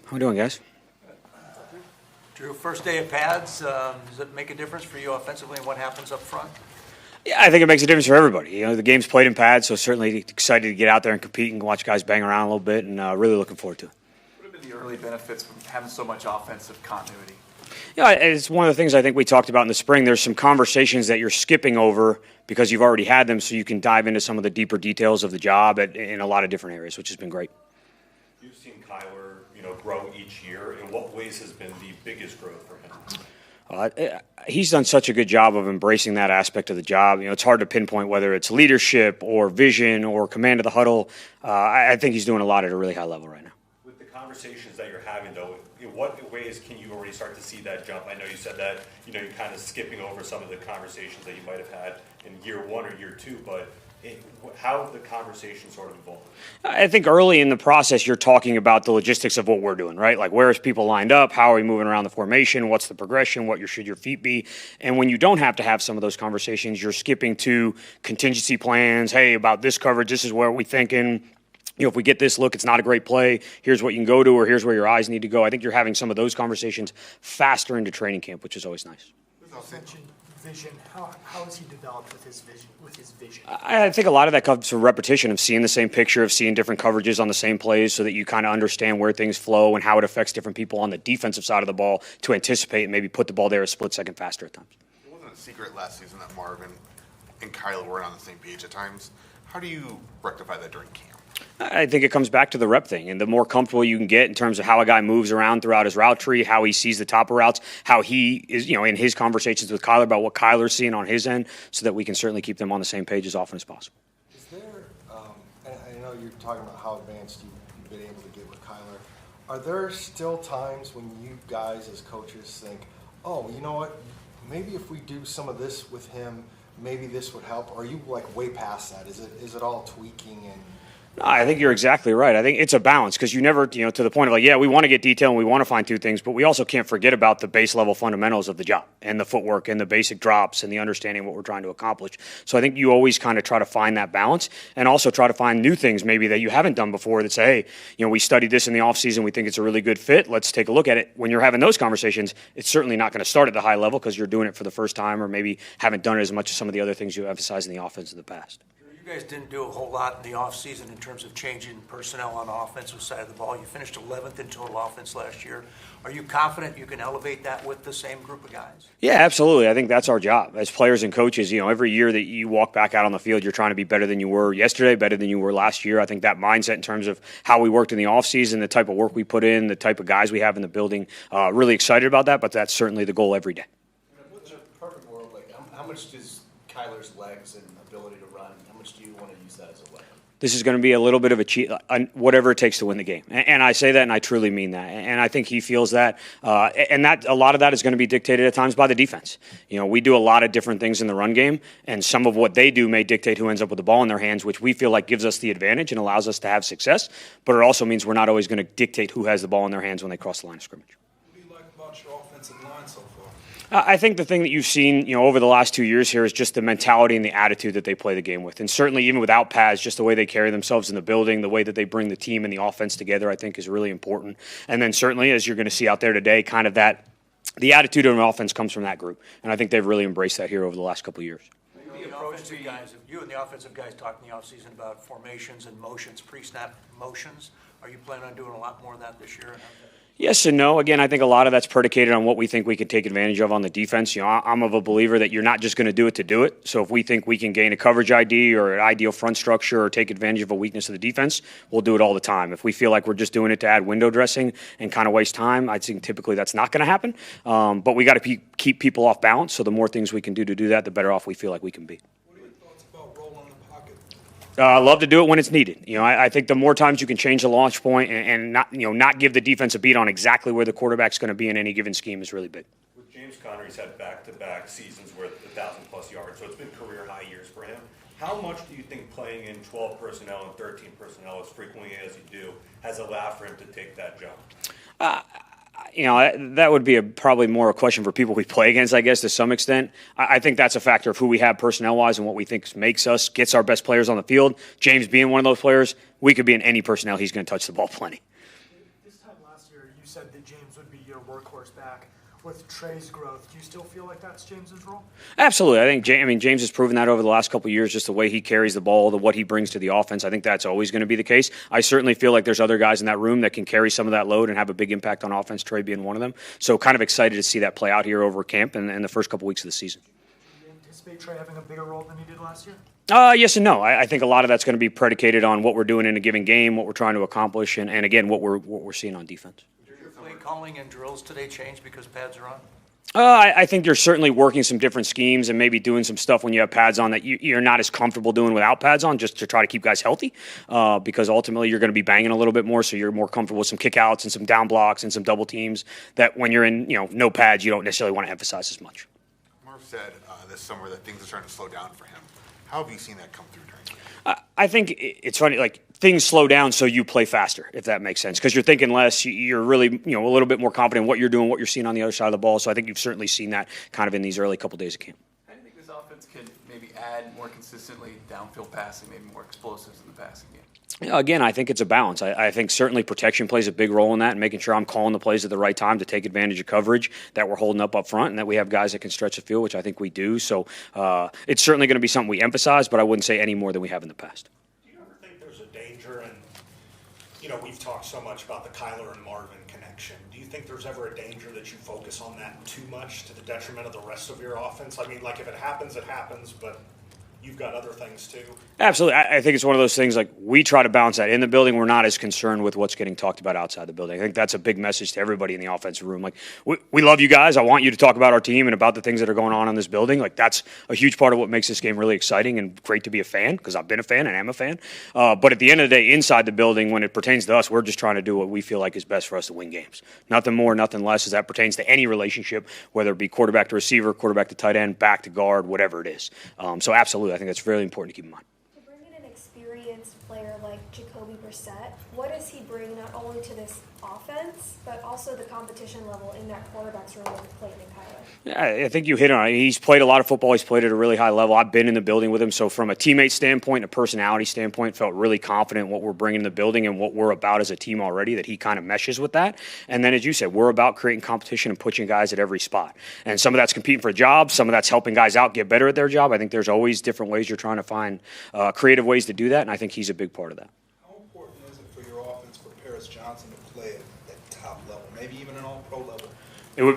How we doing, guys? Drew, first day of pads, does it make a difference for you offensively and what happens up front? Yeah, I think it makes a difference for everybody. You know, the game's played in pads, so certainly excited to get out there and compete and watch guys bang around a little bit, and really looking forward to it. What have been the early benefits from having so much offensive continuity? Yeah, it's one of the things I think we talked about in the spring. There's some conversations that you're skipping over because you've already had them, so you can dive into some of the deeper details of the job in a lot of different areas, which has been great. You've seen Kyler, grow each year. In what ways has been the biggest growth for him? He's done such a good job of embracing that aspect of the job. It's hard to pinpoint whether it's leadership or vision or command of the huddle. I think he's doing a lot at a really high level right now. With the conversations that you're having, though, in what ways can you already start to see that jump? I know you said that, you're kind of skipping over some of the conversations that you might have had in year one or year two, but how have the conversations sort of evolved? I think early in the process, you're talking about the logistics of what we're doing, right? Like, where is people lined up? How are we moving around the formation? What's the progression? What should your feet be? And when you don't have to have some of those conversations, you're skipping to contingency plans. Hey, about this coverage, this is where we're thinking. If we get this look, it's not a great play. Here's what you can go to, or here's where your eyes need to go. I think you're having some of those conversations faster into training camp, which is always nice. Vision. How has he developed with his vision? I think a lot of that comes from repetition of seeing the same picture, of seeing different coverages on the same plays so that you kind of understand where things flow and how it affects different people on the defensive side of the ball to anticipate and maybe put the ball there a split second faster at times. It wasn't a secret last season that Marvin and Kyler weren't on the same page at times. How do you rectify that during camp? I think it comes back to the rep thing, and the more comfortable you can get in terms of how a guy moves around throughout his route tree, how he sees the top of routes, how he is, in his conversations with Kyler about what Kyler's seeing on his end, so that we can certainly keep them on the same page as often as possible. Is there, I know you're talking about how advanced you've been able to get with Kyler. Are there still times when you guys as coaches think, oh, you know what, maybe if we do some of this with him, maybe this would help? Or are you like way past that? Is it all tweaking and? No, I think you're exactly right. I think it's a balance because you never, to the point of like, yeah, we want to get detail and we want to fine-tune things, but we also can't forget about the base level fundamentals of the job and the footwork and the basic drops and the understanding of what we're trying to accomplish. So I think you always kind of try to find that balance and also try to find new things maybe that you haven't done before that say, hey, we studied this in the offseason. We think it's a really good fit. Let's take a look at it. When you're having those conversations, it's certainly not going to start at the high level because you're doing it for the first time or maybe haven't done it as much as some of the other things you emphasize in the offense in the past. You guys didn't do a whole lot in the offseason in terms of changing personnel on the offensive side of the ball. You finished 11th in total offense last year. Are you confident you can elevate that with the same group of guys? Yeah, absolutely. I think that's our job as players and coaches. Every year that you walk back out on the field, you're trying to be better than you were yesterday, better than you were last year. I think that mindset in terms of how we worked in the offseason, the type of work we put in, the type of guys we have in the building, really excited about that, but that's certainly the goal every day. What's a perfect world like? How much does Kyler's legs and ability to run, how much do you want to use that as a weapon? This is going to be a little bit of a cheat, whatever it takes to win the game. And I say that, and I truly mean that. And I think he feels that. And that a lot of that is going to be dictated at times by the defense. We do a lot of different things in the run game, and some of what they do may dictate who ends up with the ball in their hands, which we feel like gives us the advantage and allows us to have success. But it also means we're not always going to dictate who has the ball in their hands when they cross the line of scrimmage. What do you like about your offensive line so far? I think the thing that you've seen, over the last 2 years here is just the mentality and the attitude that they play the game with. And certainly even without pads, just the way they carry themselves in the building, the way that they bring the team and the offense together, I think is really important. And then certainly, as you're going to see out there today, kind of the attitude of an offense comes from that group. And I think they've really embraced that here over the last couple of years. You and the offensive guys talked in the offseason about formations and motions, pre-snap motions. Are you planning on doing a lot more of that this year? Yes and no. Again, I think a lot of that's predicated on what we think we can take advantage of on the defense. I'm of a believer that you're not just going to do it to do it. So if we think we can gain a coverage ID or an ideal front structure or take advantage of a weakness of the defense, we'll do it all the time. If we feel like we're just doing it to add window dressing and kind of waste time, I think typically that's not going to happen. But we got to keep people off balance. So the more things we can do to do that, the better off we feel like we can be. I love to do it when it's needed. I think the more times you can change the launch point and not give the defense a beat on exactly where the quarterback's going to be in any given scheme is really big. With James Conner, he's had back-to-back seasons worth 1,000-plus yards, so it's been career-high years for him. How much do you think playing in 12 personnel and 13 personnel as frequently as you do has allowed for him to take that jump? That would be probably more a question for people we play against, I guess, to some extent. I think that's a factor of who we have personnel-wise and what we think gets our best players on the field. James being one of those players, we could be in any personnel. He's going to touch the ball plenty. This time last year, you workhorse back. With Trey's growth, do you still feel like that's James's role? Absolutely. I think James has proven that over the last couple of years, just the way he carries the ball, what he brings to the offense. I think that's always going to be the case. I certainly feel like there's other guys in that room that can carry some of that load and have a big impact on offense, Trey being one of them. So kind of excited to see that play out here over camp and the first couple weeks of the season. Do you anticipate Trey having a bigger role than he did last year? Yes and no. I think a lot of that's going to be predicated on what we're doing in a given game, what we're trying to accomplish, and again, what we're seeing on defense. Did your play calling and drills today change because pads are on? I think you're certainly working some different schemes and maybe doing some stuff when you have pads on that you're not as comfortable doing without pads on, just to try to keep guys healthy, because ultimately you're going to be banging a little bit more, so you're more comfortable with some kickouts and some down blocks and some double teams that when you're in no pads you don't necessarily want to emphasize as much. Murph said this summer that things are starting to slow down for him. How have you seen that come through during the game? I think it's funny, like things slow down so you play faster, if that makes sense, because you're thinking less, you're really a little bit more confident in what you're doing, what you're seeing on the other side of the ball. So I think you've certainly seen that kind of in these early couple days of camp. How do you think this offense can maybe add more consistently downfield passing, maybe more explosives in the passing game? Again, I think it's a balance. I think certainly protection plays a big role in that, and making sure I'm calling the plays at the right time to take advantage of coverage, that we're holding up front, and that we have guys that can stretch the field, which I think we do. So it's certainly going to be something we emphasize, but I wouldn't say any more than we have in the past. Do you ever think there's a danger in, we've talked so much about the Kyler and Marvin connection. Do you think there's ever a danger that you focus on that too much to the detriment of the rest of your offense? I mean, like if it happens, but you've got other things too. Absolutely. I think it's one of those things, like we try to balance that in the building. We're not as concerned with what's getting talked about outside the building. I think that's a big message to everybody in the offensive room. Like, we love you guys. I want you to talk about our team and about the things that are going on in this building. Like, that's a huge part of what makes this game really exciting and great to be a fan, because I've been a fan and am a fan. But at the end of the day, inside the building, when it pertains to us, we're just trying to do what we feel like is best for us to win games. Nothing more, nothing less, as that pertains to any relationship, whether it be quarterback to receiver, quarterback to tight end, back to guard, whatever it is. So absolutely, I think that's really important to keep in mind. To bring in an experienced player like Jacoby Brissett, what does he bring not only to this offense, but also the competition level in that quarterback's room with Clayton and Kyler? Yeah, I think you hit on it. He's played a lot of football. He's played at a really high level. I've been in the building with him. So from a teammate standpoint, a personality standpoint, felt really confident in what we're bringing in the building and what we're about as a team already, that he kind of meshes with that. And then, as you said, we're about creating competition and pushing guys at every spot. And some of that's competing for a job. Some of that's helping guys out get better at their job. I think there's always different ways you're trying to find creative ways to do that. And I think he's a big part of that. How important is it for your offense for Paris Johnson to play at top level, maybe even an all-pro level?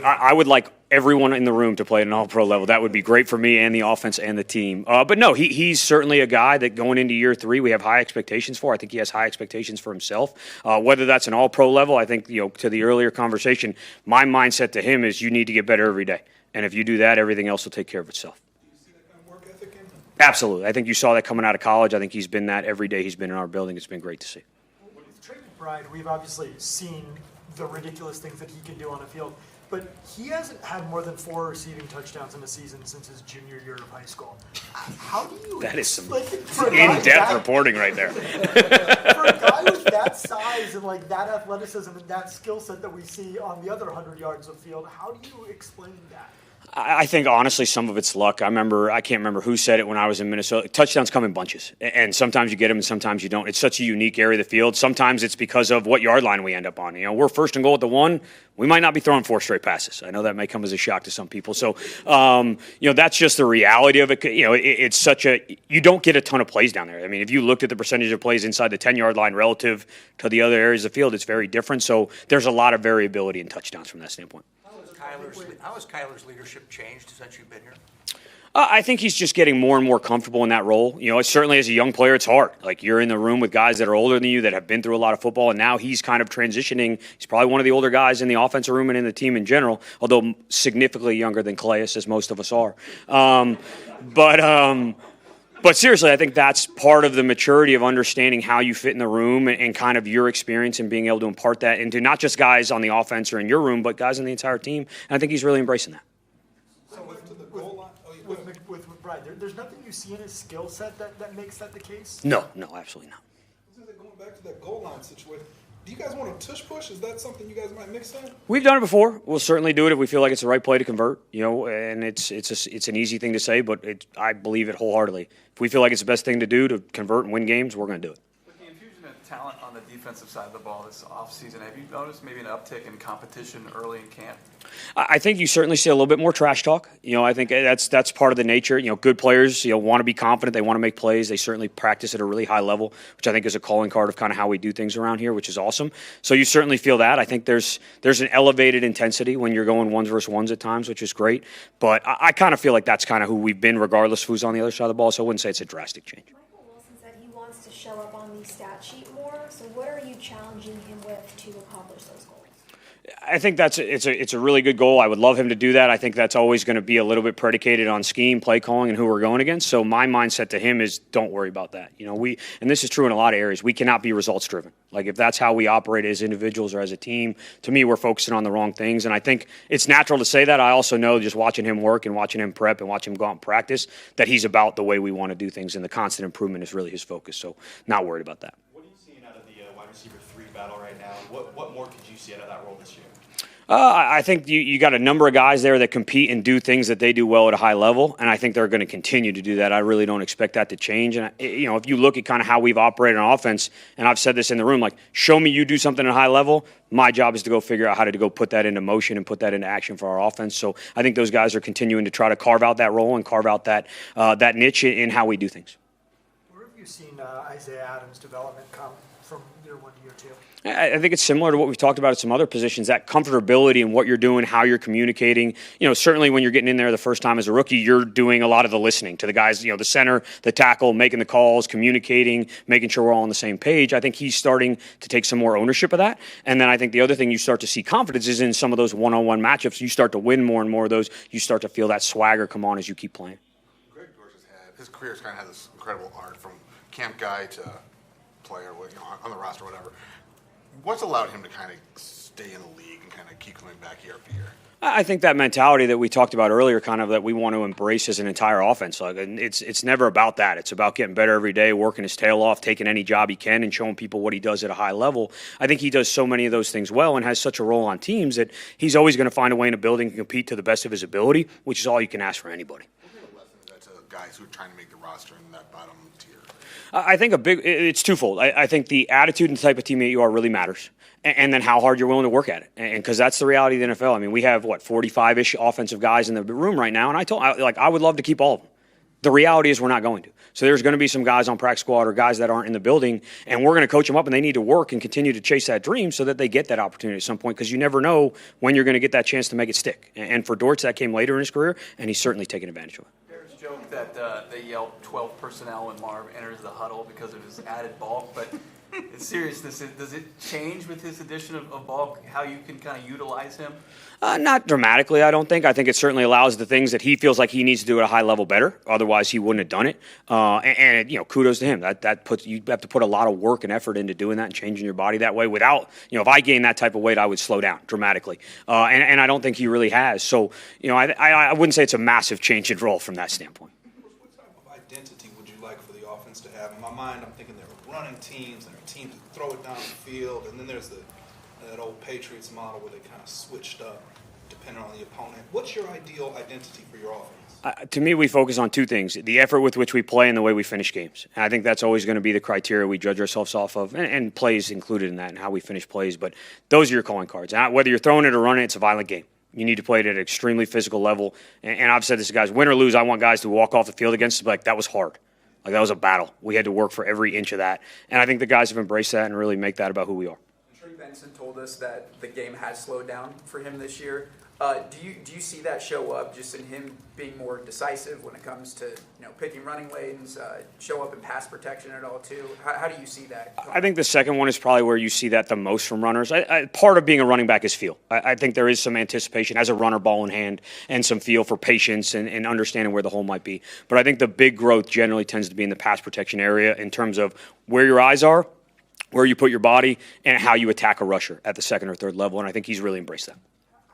I would like everyone in the room to play at an all-pro level. That would be great for me and the offense and the team. But no, he's certainly a guy that going into year 3 we have high expectations for. I think he has high expectations for himself. Whether that's an all-pro level, I think, to the earlier conversation, my mindset to him is you need to get better every day. And if you do that, everything else will take care of itself. Do you see that kind of work ethic in him? Absolutely. I think you saw that coming out of college. I think he's been that every day he's been in our building. It's been great to see. With Trey McBride, we've obviously seen the ridiculous things that he can do on the field, but he hasn't had more than 4 receiving touchdowns in a season since his junior year of high school. How do you... That is some for a guy in-depth reporting right there. For a guy with that size and that athleticism and that skill set that we see on the other 100 yards of field, how do you explain that? I think, honestly, some of it's luck. I can't remember who said it when I was in Minnesota. Touchdowns come in bunches, and sometimes you get them and sometimes you don't. It's such a unique area of the field. Sometimes it's because of what yard line we end up on. We're first and goal at the 1. We might not be throwing 4 straight passes. I know that may come as a shock to some people. So, that's just the reality of it. It's such you don't get a ton of plays down there. I mean, if you looked at the percentage of plays inside the 10-yard line relative to the other areas of the field, it's very different. So there's a lot of variability in touchdowns from that standpoint. How has Kyler's leadership changed since you've been here? I think he's just getting more and more comfortable in that role. Certainly as a young player, it's hard. Like, you're in the room with guys that are older than you, that have been through a lot of football, and now he's kind of transitioning. He's probably one of the older guys in the offensive room and in the team in general, although significantly younger than Calais, as most of us are. But seriously, I think that's part of the maturity of understanding how you fit in the room and kind of your experience and being able to impart that into not just guys on the offense or in your room, but guys on the entire team. And I think he's really embracing that. So with McBride, there's nothing you see in his skill set that makes that the case? No, absolutely not. Going back to that goal line situation, do you guys want to tush push? Is that something you guys might mix in? We've done it before. We'll certainly do it if we feel like it's the right play to convert. And it's an easy thing to say, but I believe it wholeheartedly. If we feel like it's the best thing to do to convert and win games, we're going to do it. With the infusion of talent on the defensive side of the ball this offseason. Have you noticed maybe an uptick in competition early in camp? I think you certainly see a little bit more trash talk. I think that's part of the nature. Good players, want to be confident. They want to make plays. They certainly practice at a really high level, which I think is a calling card of kind of how we do things around here, which is awesome. So you certainly feel that. I think there's an elevated intensity when you're going ones versus ones at times, which is great. But I kind of feel like that's kind of who we've been, regardless of who's on the other side of the ball. So I wouldn't say it's a drastic change. Michael Wilson said he wants to show up on the stat sheet more. So what are you challenging him with to accomplish those goals? I think it's a really good goal. I would love him to do that. I think that's always going to be a little bit predicated on scheme, play calling, and who we're going against. So my mindset to him is don't worry about that. And this is true in a lot of areas. We cannot be results driven. Like if that's how we operate as individuals or as a team, to me, we're focusing on the wrong things. And I think it's natural to say that. I also know just watching him work and watching him prep and watching him go out and practice that he's about the way we want to do things, and the constant improvement is really his focus. So not worried about that. What are you seeing out of the wide receiver 3 battle right now? What more could you see out of that role this year? I think you got a number of guys there that compete and do things that they do well at a high level, and I think they're going to continue to do that. I really don't expect that to change. And if you look at kind of how we've operated on offense, and I've said this in the room, like show me you do something at a high level. My job is to go figure out how to go put that into motion and put that into action for our offense. So I think those guys are continuing to try to carve out that role and carve out that niche in how we do things. Where have you seen Isaiah Adams' development come from year 1 to year 2? I think it's similar to what we've talked about at some other positions, that comfortability in what you're doing, how you're communicating. Certainly when you're getting in there the first time as a rookie, you're doing a lot of the listening to the guys, the center, the tackle, making the calls, communicating, making sure we're all on the same page. I think he's starting to take some more ownership of that. And then I think the other thing you start to see confidence is in some of those one-on-one matchups. You start to win more and more of those. You start to feel that swagger come on as you keep playing. Greg Dortch his career's kind of had this incredible arc from camp guy to player, on the roster, whatever. What's allowed him to kind of stay in the league and kind of keep coming back year after year? I think that mentality that we talked about earlier, kind of that we want to embrace as an entire offense. Like, it's never about that. It's about getting better every day, working his tail off, taking any job he can, and showing people what he does at a high level. I think he does so many of those things well and has such a role on teams that he's always going to find a way in a building and compete to the best of his ability, which is all you can ask for anybody. What kind of lesson is that to guys who are trying to make the roster in that bottom tier? I think it's twofold. I think the attitude and the type of teammate you are really matters. And then how hard you're willing to work at it. And because that's the reality of the NFL. I mean, we have, 45-ish offensive guys in the room right now. And I would love to keep all of them. The reality is we're not going to. So there's going to be some guys on practice squad or guys that aren't in the building, and we're going to coach them up, and they need to work and continue to chase that dream so that they get that opportunity at some point, because you never know when you're going to get that chance to make it stick. And for Dortch, that came later in his career, and he's certainly taken advantage of it. There's a joke that they yelled 12 personnel when Marv enters the huddle because of his added bulk, but in seriousness, does it change with his addition of bulk how you can kind of utilize him? Not dramatically, I don't think. I think it certainly allows the things that he feels like he needs to do at a high level better. Otherwise, he wouldn't have done it. Kudos to him. That puts you have to put a lot of work and effort into doing that and changing your body that way. Without, if I gained that type of weight, I would slow down dramatically. And I don't think he really has. So, I wouldn't say it's a massive change in role from that standpoint. What type of identity would you like for the offense to have? In my mind, I'm thinking there are running teams and there are teams that throw it down the field, and then there's that old Patriots model where they kind of switched up depending on the opponent. What's your ideal identity for your offense? To me, we focus on two things: the effort with which we play and the way we finish games. And I think that's always going to be the criteria we judge ourselves off of, and plays included in that, and how we finish plays. But those are your calling cards. Whether you're throwing it or running it, it's a violent game. You need to play it at an extremely physical level. And I've said this to guys, win or lose, I want guys to walk off the field against us like, that was hard. Like, that was a battle. We had to work for every inch of that. And I think the guys have embraced that and really make that about who we are. Drew Petzing told us that the game has slowed down for him this year. Do you see that show up just in him being more decisive when it comes to picking running lanes, show up in pass protection at all too? How do you see that? I think the second one is probably where you see that the most from runners. Part of being a running back is feel. I think there is some anticipation as a runner, ball in hand, and some feel for patience and understanding where the hole might be. But I think the big growth generally tends to be in the pass protection area in terms of where your eyes are, where you put your body, and how you attack a rusher at the second or third level. And I think he's really embraced that.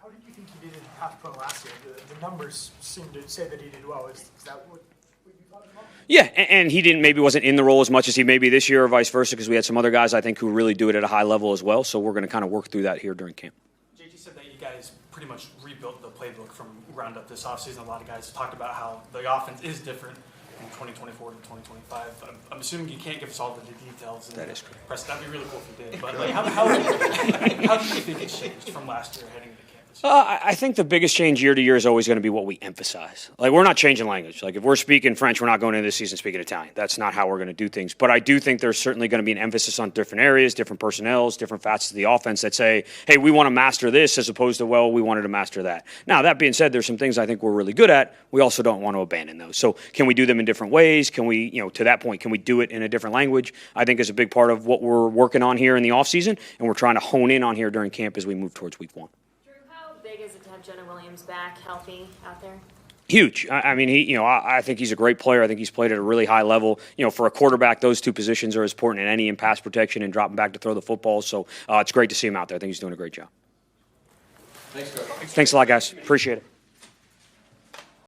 How did you think he did in half pro last year? The numbers seem to say that he did well. Is that what you thought about? Yeah, and he wasn't in the role as much as he may be this year or vice versa, because we had some other guys, I think, who really do it at a high level as well. So we're going to kind of work through that here during camp. JT said that you guys pretty much rebuilt the playbook from ground up this offseason. A lot of guys talked about how the offense is different. in 2024 to 2025. I'm assuming you can't give us all the details. That is correct. Preston, that'd be really cool if you did. But like, how do you think it's changed from last year heading into campus? I think the biggest change year to year is always going to be what we emphasize. Like, we're not changing language. Like, if we're speaking French, we're not going into this season speaking Italian. That's not how we're going to do things. But I do think there's certainly going to be an emphasis on different areas, different personnels, different facets of the offense that say, hey, we want to master this as opposed to, well, we wanted to master that. Now, that being said, there's some things I think we're really good at. We also don't want to abandon those. So can we do them in different ways? Can we, to that point, can we do it in a different language? I think is a big part of what we're working on here in the offseason, and we're trying to hone in on here during camp as we move towards week 1. How big is it to have Jonah Williams back healthy out there? Huge. I mean, I think he's a great player. I think he's played at a really high level. For a quarterback, those two positions are as important in any in pass protection and dropping back to throw the football. So it's great to see him out there. I think he's doing a great job. Thanks, Coach. Thanks a lot, guys. Appreciate it.